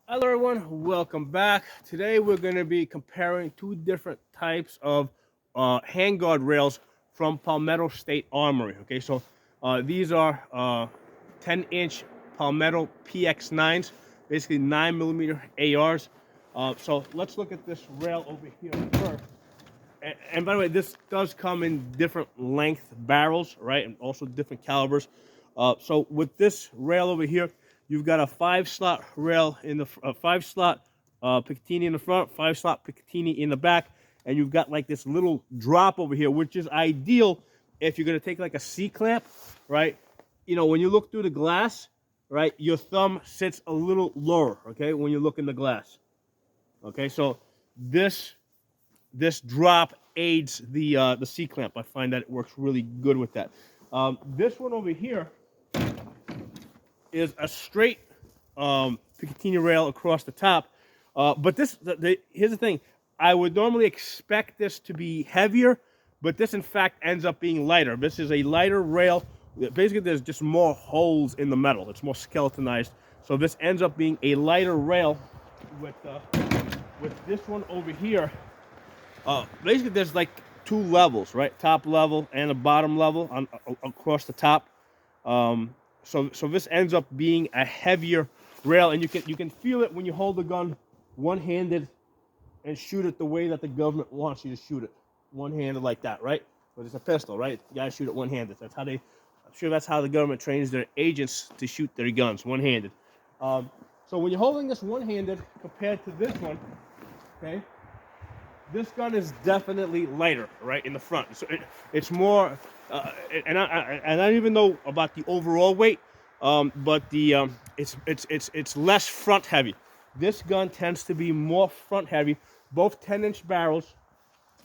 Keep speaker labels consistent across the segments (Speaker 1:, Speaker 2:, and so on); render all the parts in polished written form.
Speaker 1: Hello everyone, welcome back. Today we're going to be comparing two different types of handguard rails from Palmetto State Armory. Okay, so these are 10-inch Palmetto PX9s, basically 9mm ARs. So let's look at this rail over here first. And by the way, this does come in different length barrels, right, and also different calibers. So with this rail over here, you've got a 5-slot rail in the 5-slot Picatinny in the front, 5-slot Picatinny in the back, and you've got like this little drop over here, which is ideal if you're gonna take like a C-clamp, right? You know, when you look through the glass, right, your thumb sits a little lower, okay, when you look in the glass. Okay, so this drop aids the C-clamp. I find that it works really good with that. This one over here is a straight Picatinny rail across the top. But here's the thing. I would normally expect this to be heavier, but this in fact ends up being lighter. This is a lighter rail. Basically, there's just more holes in the metal. It's more skeletonized. So this ends up being a lighter rail with this one over here. Basically, there's like two levels, right? Top level and a bottom level across the top. So this ends up being a heavier rail, and you can feel it when you hold the gun one-handed and shoot it the way that the government wants you to shoot it, one-handed like that, right? But it's a pistol, right? You gotta shoot it one-handed. That's how I'm sure that's how the government trains their agents to shoot their guns, one-handed. So when you're holding this one-handed compared to this one, okay, this gun is definitely lighter, right, in the front. So it's more, and I don't even know about the overall weight, but it's less front heavy. This gun tends to be more front heavy. Both 10-inch barrels.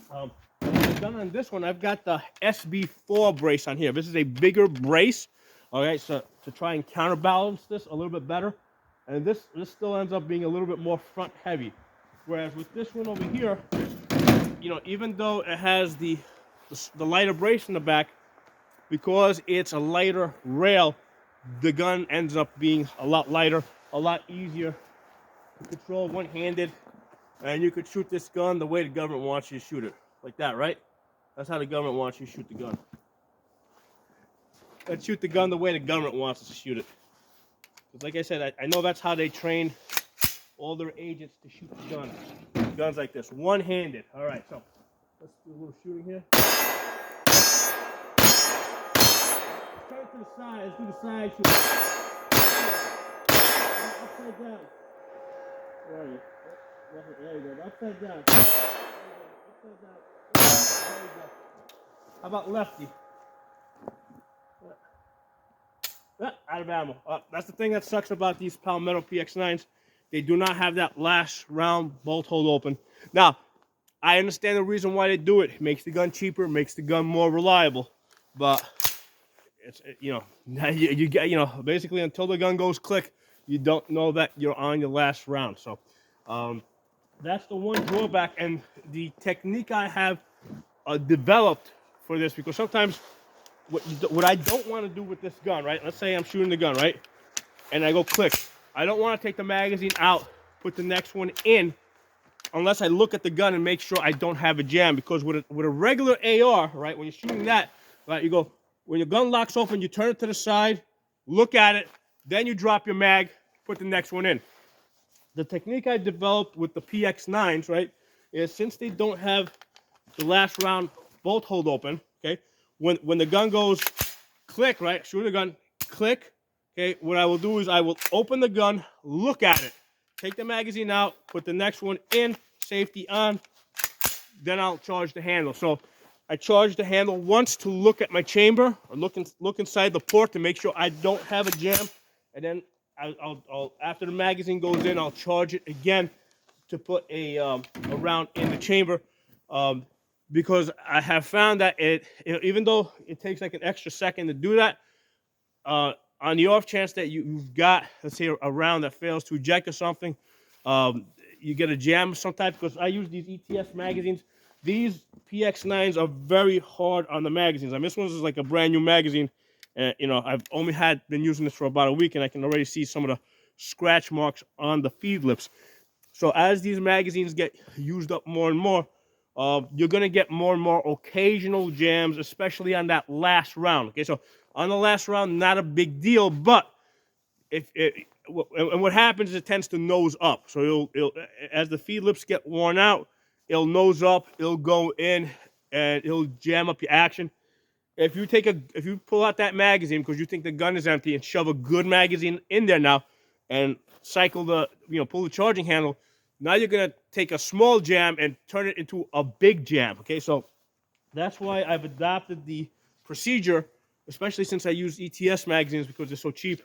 Speaker 1: The gun on this one, I've got the SB4 brace on here. This is a bigger brace, all right, so to try and counterbalance this a little bit better. And this still ends up being a little bit more front heavy. Whereas with this one over here, you know, even though it has the lighter brace in the back, because it's a lighter rail, the gun ends up being a lot lighter, a lot easier to control one-handed, and you could shoot this gun the way the government wants you to shoot it, like that, right? That's how the government wants you to shoot the gun. Let's shoot the gun the way the government wants us to shoot it. Because like I said, I know that's how they train all their agents to shoot the gun. Guns like this, one-handed. All right, so let's do a little shooting here. Turn to the side. Let's do the side shoot. Upside down. Where are you? There you go. Upside down. Upside down. There you go. How about lefty? Out of ammo. That's the thing that sucks about these Palmetto PX9s. They do not have that last round bolt hold open. Now, I understand the reason why they do it. It makes the gun cheaper, makes the gun more reliable. But it's, you know, basically until the gun goes click, you don't know that you're on your last round. So that's the one drawback, and the technique I have developed for this, because sometimes what I don't want to do with this gun, right? Let's say I'm shooting the gun, right? And I go click. I don't want to take the magazine out, put the next one in, unless I look at the gun and make sure I don't have a jam. Because with a regular AR, right, when you're shooting that, right, you go, when your gun locks open, you turn it to the side, look at it, then you drop your mag, put the next one in. The technique I developed with the PX9s, right, is since they don't have the last round bolt hold open, okay, when the gun goes click, right, shoot the gun, click, okay, what I will do is I will open the gun, look at it, take the magazine out, put the next one in, safety on, then I'll charge the handle. So I charge the handle once to look at my chamber, or look inside the port to make sure I don't have a jam, and then I'll after the magazine goes in, I'll charge it again to put a round in the chamber. Because I have found that even though it takes like an extra second to do that, on the off chance that you've got, let's say, a round that fails to eject or something, you get a jam of some type, because I use these ETS magazines. These PX9s are very hard on the magazines. I mean, this one's is like a brand new magazine, And you know, I've only been using this for about a week, and I can already see some of the scratch marks on the feed lips. So as these magazines get used up more and more, you're gonna get more and more occasional jams, especially on that last round. Okay, so on the last round, not a big deal, but and what happens is it tends to nose up. So it'll as the feed lips get worn out, it'll nose up, it'll go in, and it'll jam up your action. If you pull out that magazine because you think the gun is empty and shove a good magazine in there now, and cycle pull the charging handle, now you're gonna take a small jam and turn it into a big jam. Okay, so that's why I've adopted the procedure, especially since I use ETS magazines because they're so cheap,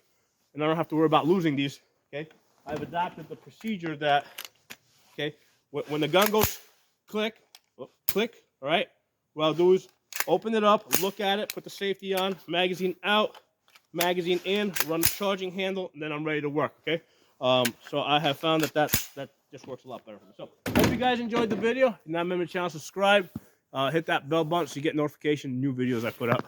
Speaker 1: and I don't have to worry about losing these. Okay, I've adopted the procedure that, okay, when the gun goes click, click, all right, what I'll do is open it up, look at it, put the safety on, magazine out, magazine in, run the charging handle, and then I'm ready to work, okay? So I have found that just works a lot better for me. So hope you guys enjoyed the video. If you're not a member of the channel, subscribe. Hit that bell button so you get notification of new videos I put out.